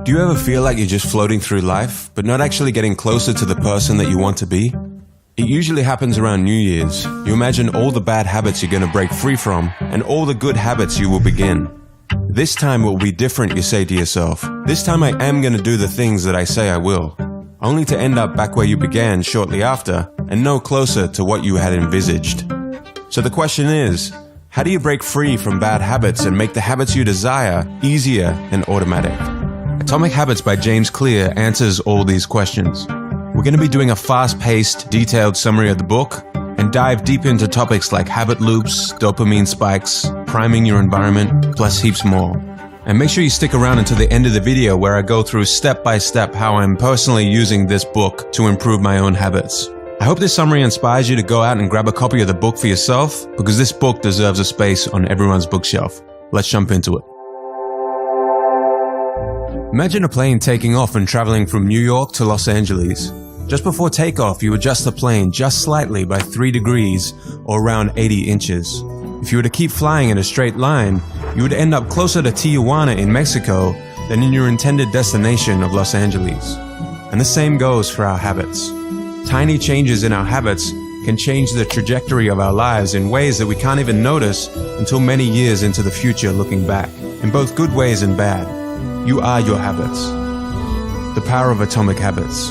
Do you ever feel like you're just floating through life, but not actually getting closer to the person that you want to be? It usually happens around New Year's. You imagine all the bad habits you're going to break free from, and all the good habits you will begin. This time will be different, you say to yourself. This time I am going to do the things that I say I will. Only to end up back where you began shortly after, and no closer to what you had envisaged. So the question is, how do you break free from bad habits and make the habits you desire easier and automatic? Atomic Habits by James Clear answers all these questions. We're going to be doing a fast-paced, detailed summary of the book and dive deep into topics like habit loops, dopamine spikes, priming your environment, plus heaps more. And make sure you stick around until the end of the video where I go through step by step how I'm personally using this book to improve my own habits. I hope this summary inspires you to go out and grab a copy of the book for yourself, because this book deserves a space on everyone's bookshelf. Let's jump into it. Imagine a plane taking off and traveling from New York to Los Angeles. Just before takeoff, you adjust the plane just slightly by 3 degrees or around 80 inches. If you were to keep flying in a straight line, you would end up closer to Tijuana in Mexico than in your intended destination of Los Angeles. And the same goes for our habits. Tiny changes in our habits can change the trajectory of our lives in ways that we can't even notice until many years into the future looking back, in both good ways and bad. You are your habits. The power of atomic habits.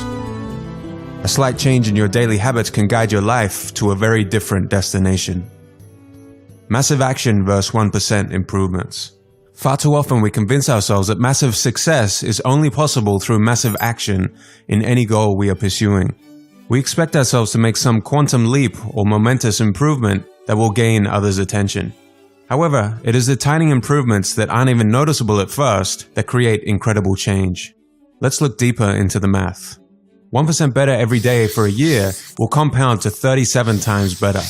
A slight change in your daily habits can guide your life to a very different destination. Massive action versus 1% improvements. Far too often we convince ourselves that massive success is only possible through massive action in any goal we are pursuing. We expect ourselves to make some quantum leap or momentous improvement that will gain others' attention. However, it is the tiny improvements that aren't even noticeable at first that create incredible change. Let's look deeper into the math. 1% better every day for a year will compound to 37 times better,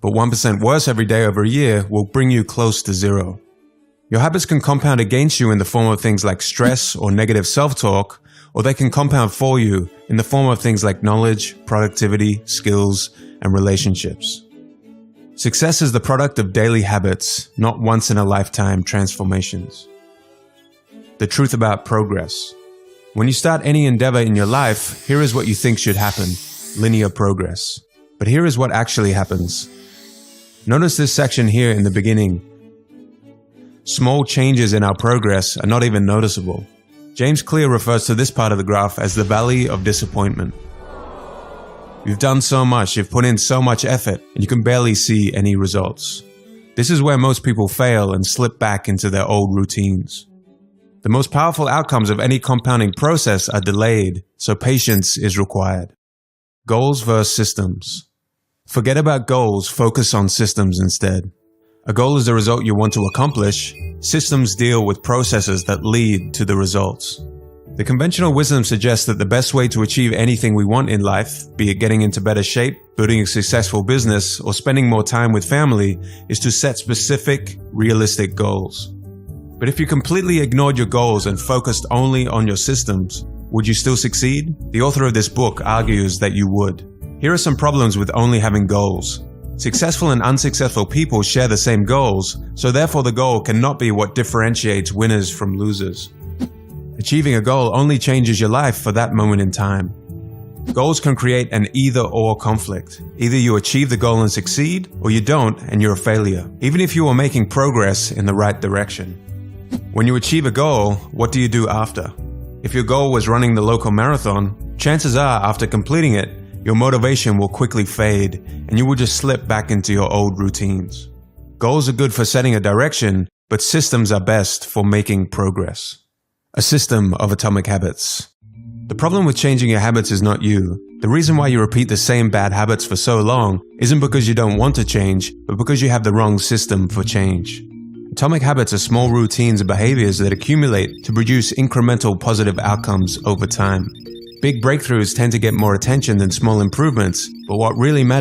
but 1% worse every day over a year will bring you close to zero. Your habits can compound against you in the form of things like stress or negative self-talk, or they can compound for you in the form of things like knowledge, productivity, skills, and relationships. Success is the product of daily habits, not once-in-a-lifetime transformations. The truth about progress. When you start any endeavor in your life, here is what you think should happen: linear progress. But here is what actually happens. Notice this section here in the beginning. Small changes in our progress are not even noticeable. James Clear refers to this part of the graph as the valley of disappointment. You've done so much, you've put in so much effort, and you can barely see any results. This is where most people fail and slip back into their old routines. The most powerful outcomes of any compounding process are delayed, so patience is required. Goals versus systems. Forget about goals, focus on systems instead. A goal is the result you want to accomplish. Systems deal with processes that lead to the results. The conventional wisdom suggests that the best way to achieve anything we want in life, be it getting into better shape, building a successful business, or spending more time with family, is to set specific, realistic goals. But if you completely ignored your goals and focused only on your systems, would you still succeed? The author of this book argues that you would. Here are some problems with only having goals. Successful and unsuccessful people share the same goals, so therefore the goal cannot be what differentiates winners from losers. Achieving a goal only changes your life for that moment in time. Goals can create an either-or conflict. Either you achieve the goal and succeed, or you don't and you're a failure, even if you are making progress in the right direction. When you achieve a goal, what do you do after? If your goal was running the local marathon, chances are after completing it, your motivation will quickly fade and you will just slip back into your old routines. Goals are good for setting a direction, but systems are best for making progress. A system of atomic habits. The problem with changing your habits is not you. The reason why you repeat the same bad habits for so long isn't because you don't want to change, but because you have the wrong system for change. Atomic habits are small routines and behaviors that accumulate to produce incremental positive outcomes over time. Big breakthroughs tend to get more attention than small improvements, but what really matters